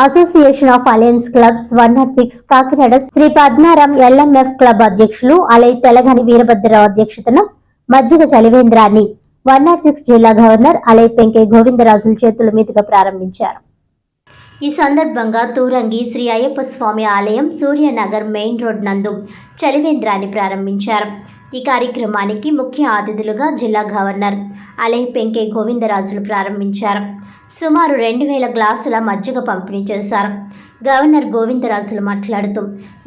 Association of alliance clubs 106 Kakinada Sri Padmaram LMF club అధ్యక్షులు అలై తెలగని వీరభద్రరావు అధ్యక్షతన మజ్జిగ చలివేంద్రాన్ని 106 జిల్లా గవర్నర్ అలై పెంకే గోవిందరాజుల చేతుల మీదుగా ప్రారంభించారు. ఈ సందర్భంగా తూరంగి శ్రీ అయ్యప్ప స్వామి ఆలయం సూర్యనగర్ మెయిన్ రోడ్ నందు చలివేంద్రాన్ని ప్రారంభించారు. ఈ కార్యక్రమానికి ముఖ్య అతిథులుగా జిల్లా గవర్నర్ అలై పెంకే గోవిందరాజులు ప్రారంభించారు. సుమారు 2000 గ్లాసుల మజ్జిగ పంపిణీ చేశారు. గవర్నర్ గోవిందరాజులు మాట్లాడుతూ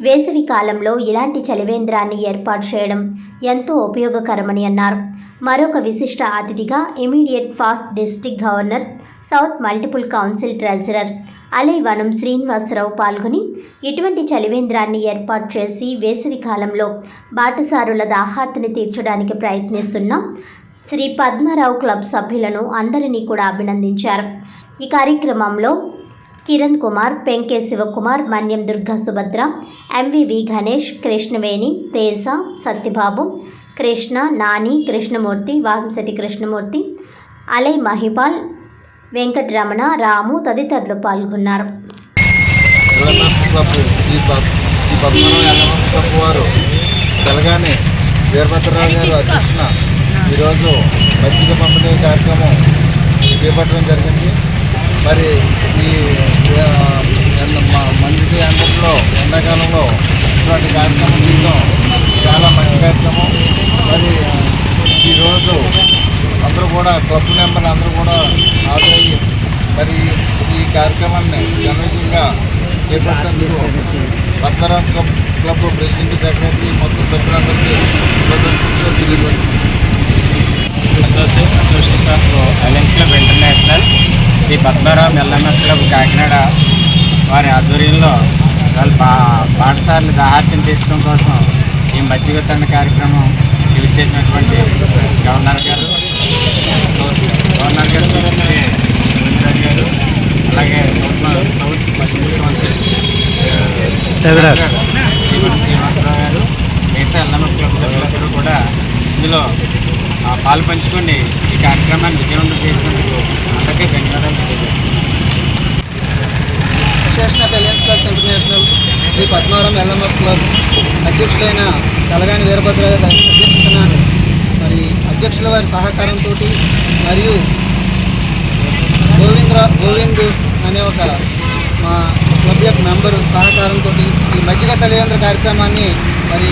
వేసవి కాలంలో ఇలాంటి చలివేంద్రాన్ని ఏర్పాటు చేయడం ఎంతో ఉపయోగకరమని అన్నారు. మరొక విశిష్ట అతిథిగా immediate past district governor south multiple council treasurer అలైవనం శ్రీనివాసరావు పాల్గొని ఇటువంటి చలివేంద్రాన్ని ఏర్పాటు చేసి వేసవి కాలంలో బాటసారుల దాహార్తిని తీర్చడానికి ప్రయత్నిస్తున్న శ్రీ పద్మారావు క్లబ్ సభ్యులను అందరినీ కూడా అభినందించారు. ఈ కార్యక్రమంలో కిరణ్ కుమార్, పెంకే శివకుమార్, మన్యం దుర్గా సుభద్ర, ఎంవివి గణేష్, కృష్ణవేణి, తేజ, సత్యబాబు, కృష్ణ, నాని, కృష్ణమూర్తి, వాంశెట్టి కృష్ణమూర్తి, అలై మహిపాల్, వెంకటరమణ, రాము తదితరులు పాల్గొన్నారు. ఈరోజు మజ్జిగ పంపిణీ కార్యక్రమం చేపట్టడం జరిగింది. మరి ఈ మంచి అందరిలో ఎండాకాలంలో ఇటువంటి కార్యక్రమం చేయడం చాలా మంచి కార్యక్రమం. మరి ఈరోజు అందరూ కూడా క్లబ్ మెంబర్లు అందరూ కూడా హాజరయ్యి మరి ఈ కార్యక్రమాన్ని ఘనంగా చేపట్టేందుకు పద్మరాం క్లబ్ ప్రెసిడెంట్, సెక్రటరీ మొత్తం సభ్యులందరికీ తెలియదు. Association of alliance club international Sri Padmaram LMF club Kakinada వారి ఆధ్వర్యంలో వాళ్ళు పాఠశాలలు దాహార్తిని తీర్చడం కోసం ఈ మజ్జిగ తండ కార్యక్రమం చేసినటువంటి గవర్నర్ గారు గోవిందరాజు గారు, అలాగే సౌత్ మల్టిపుల్ కౌన్సిల్ శ్రీనివాసరావు గారు, మిగతా ఎల్ఎంఎఫ్ క్లబ్ సభ్యులందరూ కూడా ఇందులో పాలు పంచుకొని ఈ కార్యక్రమాన్ని విజయవంతం చేసినందుకు అందరికీ ధన్యవాదాలు తెలియజేస్తున్నాను. Association of alliance clubs international Sri Padmaram LMF club అధ్యక్షులైన తెలగని వీరభద్రరావు గారి అధ్యక్షతన మరి అధ్యక్షుల వారి సహకారంతో మరియు గోవింద్ అనే ఒక మా క్లబ్ యొక్క మెంబరు సహకారంతో ఈ మజ్జిగ చలివేంద్ర కార్యక్రమాన్ని మరి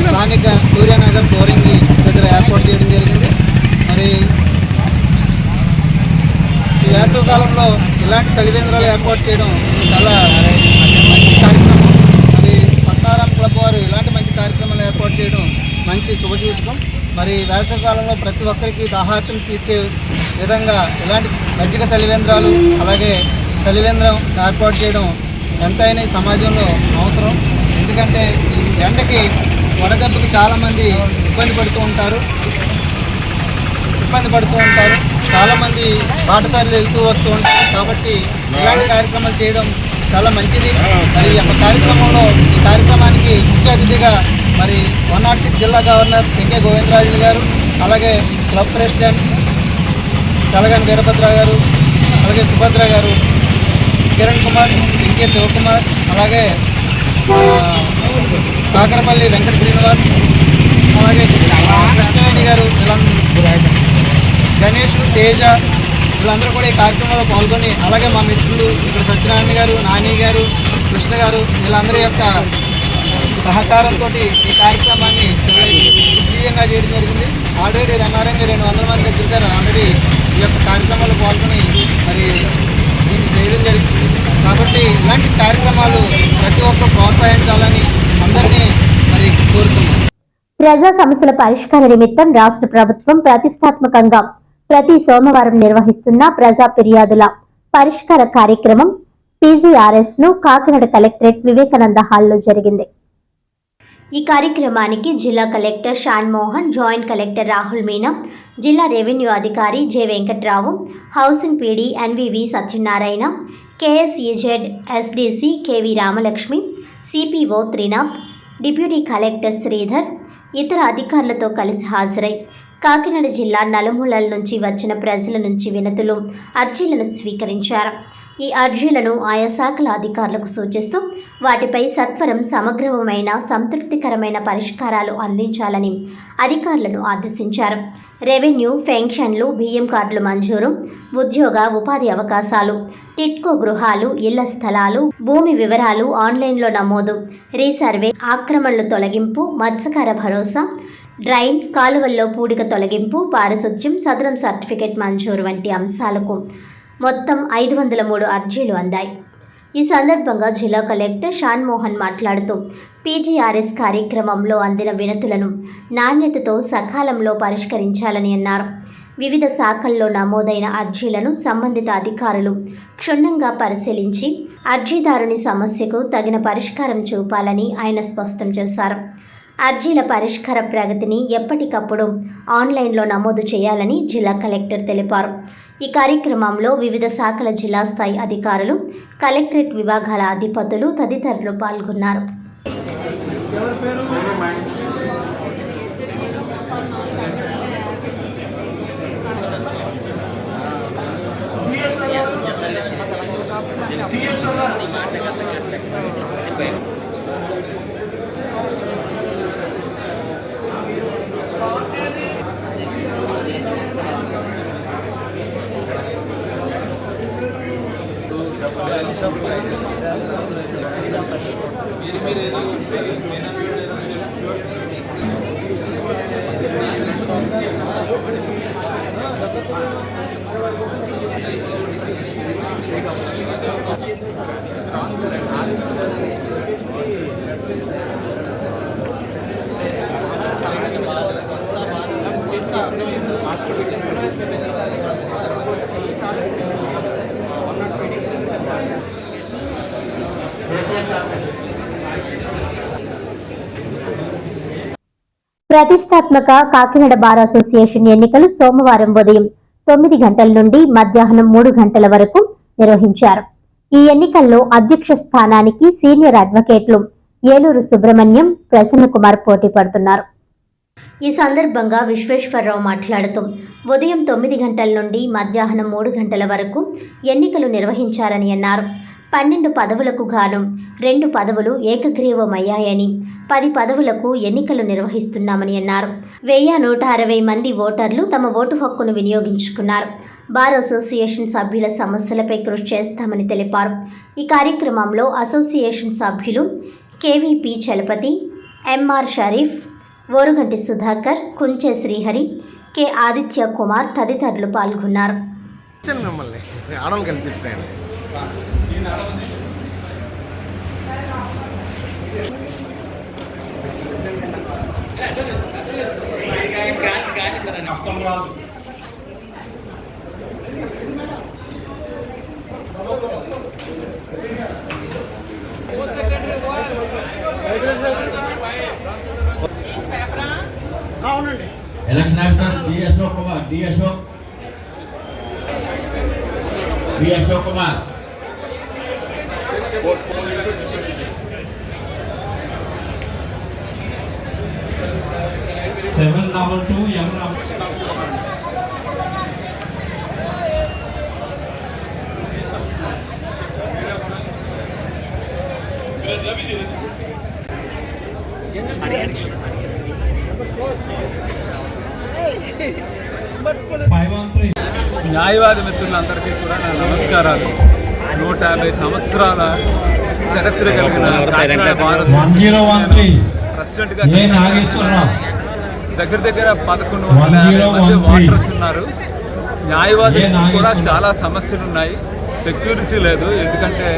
స్థానిక సూర్యనగర్ తూరంగి దగ్గర ఏర్పాటు చేయడం జరిగింది. మరి ఈ వేసవి కాలంలో ఇలాంటి చలివేంద్రాలు ఏర్పాటు చేయడం చాలా మంచి కార్యక్రమం. మరి పద్మారాం క్లబ్ వారు ఇలాంటి మంచి కార్యక్రమాలు ఏర్పాటు చేయడం మంచి శుభసూచకం. మరి వేసవి కాలంలో ప్రతి ఒక్కరికి దాహార్తిని తీర్చే విధంగా ఇలాంటి మజ్జిగ చలివేంద్రాలు అలాగే చలివేంద్రం ఏర్పాటు చేయడం ఎంతైనా ఈ సమాజంలో అవసరం. ఎందుకంటే ఎండకి వడదెబ్బకి చాలామంది ఇబ్బంది పడుతూ ఉంటారు. చాలామంది బాటసార్లు వెళ్తూ వస్తూ ఉంటారు. కాబట్టి ఇలాంటి కార్యక్రమాలు చేయడం చాలా మంచిది. మరి ఈ కార్యక్రమంలో ఈ కార్యక్రమానికి ముఖ్య అతిథిగా మరి 106 జిల్లా గవర్నర్ పెంకే గోవిందరాజులు గారు, అలాగే క్లబ్ ప్రెసిడెంట్ తెలగని వీరభద్రరావు గారు, అలాగే సుభద్ర గారు, కిరణ్ కుమార్, పెంకే శివకుమార్, అలాగే కాకరపల్లి వెంకట శ్రీనివాస్, అలాగే కృష్ణవేణి గారు, గణేష్, తేజ వీళ్ళందరూ కూడా ఈ కార్యక్రమంలో పాల్గొని, అలాగే మా మిత్రులు ఇక్కడ సత్యనారాయణ గారు, నాని గారు, కృష్ణ గారు వీళ్ళందరి యొక్క సహకారంతో ఈ కార్యక్రమాన్ని విజయంగా చేయడం జరిగింది. ఆల్రెడీ రమారంగా 200 మంది దగ్గర ఆల్రెడీ ఈ యొక్క కార్యక్రమాల్లో పాల్గొని మరి దీన్ని చేయడం జరిగింది. కాబట్టి ఇలాంటి కార్యక్రమాలు ప్రతి ఒక్కరు ప్రోత్సహించాలని అందరినీ మరి కోరుతున్నాం. ప్రజా సమస్యల పరిష్కార నిమిత్తం రాష్ట్ర ప్రభుత్వం ప్రతిష్టాత్మకంగా ప్రతి సోమవారం నిర్వహిస్తున్న ప్రజా ఫిర్యాదుల పరిష్కార కార్యక్రమం PGRS ను కాకినాడ కలెక్టరేట్ వివేకానంద హాల్లో జరిగింది. ఈ కార్యక్రమానికి జిల్లా collector Shan Mohan, joint collector Rahul Meena, జిల్లా రెవెన్యూ అధికారి J Venkatrao, housing PD NVV Satyanarayana, KSEZ SDC KV Ramalakshmi, CPO Trinath, deputy collector Sridhar ఇతర అధికారులతో కలిసి హాజరై కాకినాడ జిల్లా నలుమూలల నుంచి వచ్చిన ప్రజల నుంచి వినతులు, అర్జీలను స్వీకరించారు. ఈ అర్జీలను ఆయా శాఖల అధికారులకు సూచిస్తూ వాటిపై సత్వరం సమగ్రమైన సంతృప్తికరమైన పరిష్కారాలు అందించాలని అధికారులను ఆదేశించారు. రెవెన్యూ, పెన్షన్లు, బియ్యం కార్డులు మంజూరు, ఉద్యోగ ఉపాధి అవకాశాలు, టిట్కో గృహాలు, ఇళ్ల స్థలాలు, భూమి వివరాలు ఆన్లైన్లో నమోదు, రీసర్వే, ఆక్రమణలు తొలగింపు, మత్స్యకార భరోసా, డ్రైన్, కాలువల్లో పూడిక తొలగింపు, పారిశుధ్యం, సదరం సర్టిఫికెట్ మంజూరు వంటి అంశాలకు మొత్తం 503 అర్జీలు అందాయి. ఈ సందర్భంగా జిల్లా కలెక్టర్ షాన్మోహన్ మాట్లాడుతూ పీజీఆర్ఎస్ కార్యక్రమంలో అందిన వినతులను నాణ్యతతో సకాలంలో పరిష్కరించాలని అన్నారు. వివిధ శాఖల్లో నమోదైన అర్జీలను సంబంధిత అధికారులు క్షుణ్ణంగా పరిశీలించి అర్జీదారుని సమస్యకు తగిన పరిష్కారం చూపాలని ఆయన స్పష్టం చేశారు. అర్జీల పరిష్కార ప్రగతిని ఎప్పటికప్పుడు ఆన్లైన్లో నమోదు చేయాలని జిల్లా కలెక్టర్ తెలిపారు. ఈ కార్యక్రమంలో వివిధ శాఖల జిల్లా స్థాయి అధికారులు, కలెక్టరేట్ విభాగాల అధిపతులు తదితరులు పాల్గొన్నారు. ప్రతిష్టాత్మక కాకినాడ బార్ అసోసియేషన్ ఎన్నికలు సోమవారం ఉదయం 9 గంటల నుండి మధ్యాహ్నం 3 గంటల వరకు నిర్వహించారు. ఈ ఎన్నికల్లో అధ్యక్ష స్థానానికి సీనియర్ అడ్వకేట్లు ఏలూరు సుబ్రహ్మణ్యం, ప్రసన్న కుమార్ పోటీ పడుతున్నారు. ఈ సందర్భంగా విశ్వేశ్వరరావు మాట్లాడుతూ ఉదయం 9 గంటల నుండి మధ్యాహ్నం 3 గంటల వరకు ఎన్నికలు నిర్వహించారని అన్నారు. 12 పదవులకు గాను 2 పదవులు ఏకగ్రీవమయ్యాయని 10 పదవులకు ఎన్నికలు నిర్వహిస్తున్నామని అన్నారు. 1160 మంది ఓటర్లు తమ ఓటు హక్కును వినియోగించుకున్నారు. బార్ అసోసియేషన్ సభ్యుల సమస్యలపై కృషి చేస్తామని తెలిపారు. ఈ కార్యక్రమంలో అసోసియేషన్ సభ్యులు KVP Chalapathi, M R Sharif, Oruganti Sudhakar, Kunche Srihari, K Aditya Kumar తదితరులు పాల్గొన్నారు. Election officer D Ashok Kumar, D Ashok Kumar, 722 M. న్యాయవాది మిత్రులందరికీ కూడా నా నమస్కారాలు. 150 సంవత్సరాల చరిత్ర కలిగిన కాకినాడ బార్ ప్రెసిడెంట్గా దగ్గర 1150 మంది ఓటర్స్ ఉన్నారు. న్యాయవాదులకు కూడా చాలా సమస్యలు ఉన్నాయి. సెక్యూరిటీ లేదు, ఎందుకంటే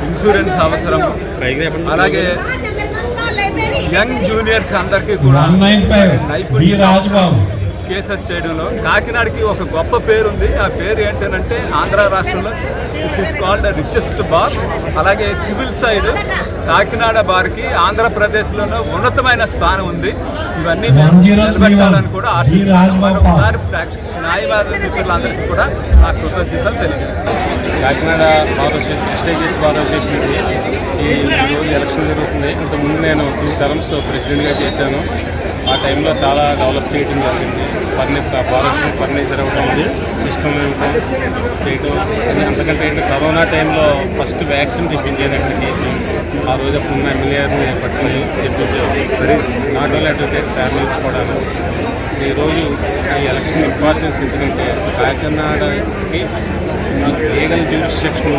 ఇన్సూరెన్స్ అవసరం. అలాగే యంగ్ జూనియర్స్ అందరికీ కూడా నైపుణ్యం కేసెస్ చేయడంలో కాకినాడకి ఒక గొప్ప పేరు ఉంది. ఆ పేరు ఏంటంటే ఆంధ్ర రాష్ట్రంలో this is called the richest bar. అలాగే సివిల్ సైడ్ కాకినాడ బార్కి ఆంధ్రప్రదేశ్లోనూ ఉన్నతమైన స్థానం ఉంది. ఇవన్నీ నిలబెట్టాలని కూడా ఆశిస్తున్నాను. మరొకసారి న్యాయవాద మిత్రులందరికీ కూడా నా కృతజ్ఞతలు తెలియజేస్తాను. కాకినాడ బార్ అసోసియేషన్, ఎస్టేజెస్ బార్ అసోసియేషన్కి ఈ రోజు ఎలక్షన్ జరుగుతుంది. ఇంతకుముందు నేను 2 టర్మ్స్ ప్రెసిడెంట్గా చేశాను. ఆ టైంలో చాలా డెవలప్ చేయడం జరిగింది. ఫర్నిచర్ ఇవ్వడం, సిస్టమ్ ఇవ్వడం చేయటం. అది అంతకంటే ఏంటి కరోనా టైంలో ఫస్ట్ వ్యాక్సిన్ తెప్పించేది అక్కడికి. ఆ రోజు అప్పుడున్న ఎమ్మెల్యేని పట్టుకుని తెప్పించారు. నాట్ ఓన్లీ అడ్వకేట్ ఫ్యామిలీస్ కూడా. ఈరోజు ఈ ఎలక్షన్ ఇంపార్టెన్స్ ఎందుకంటే కాకినాడకి లీగల్ జ్యూరిస్డిక్షన్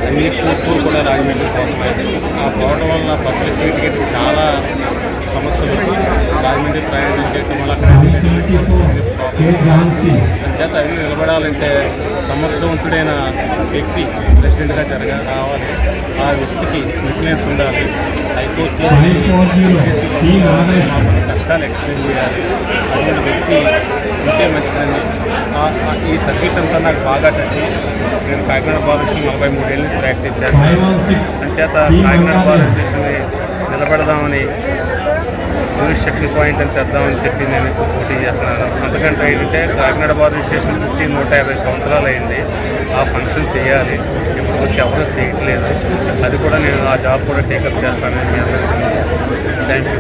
అన్ని కోర్టులు కూడా రాజమండ్రి పోతున్నాయి. ఆ పోవడం వల్ల పబ్లిక్ చాలా సమస్యలు. రాజమండ్రి ప్రయాణం చేయడం వల్ల చేత అవి నిలబడాలంటే సమర్థవంతుడైన వ్యక్తి ప్రెసిడెంట్గా రావాలి. ఆ వ్యక్తికి ఫిట్నెస్ ఉండాలి. హైకోర్టు కష్టాలు ఎక్స్ప్లెయిన్ చేయాలి. అటువంటి వ్యక్తి ఉంటే మంచిదని ఈ సబ్జెక్ట్ అంతా నాకు బాగా టచ్. నేను కాకినాడ బార్ అసోసియేషన్ 43 ఏళ్ళు ప్రాక్టీస్ చేస్తాను. అంచేత కాకినాడ బార్ అసోసియేషన్ని నిలబెడదామని జ్యూరిస్డిక్షన్ పాయింట్ అని తెద్దామని చెప్పి నేను పోటీ చేస్తున్నాను. అంతకంటే ఏంటంటే కాకినాడ బార్ అసోసియేషన్ 150 సంవత్సరాలు అయింది. ఆ ఫంక్షన్ చేయాలి. ఇప్పుడు వచ్చి ఎవరూ చేయట్లేదు. అది కూడా నేను ఆ జాబ్ కూడా టేకప్ చేస్తానని థ్యాంక్ యూ.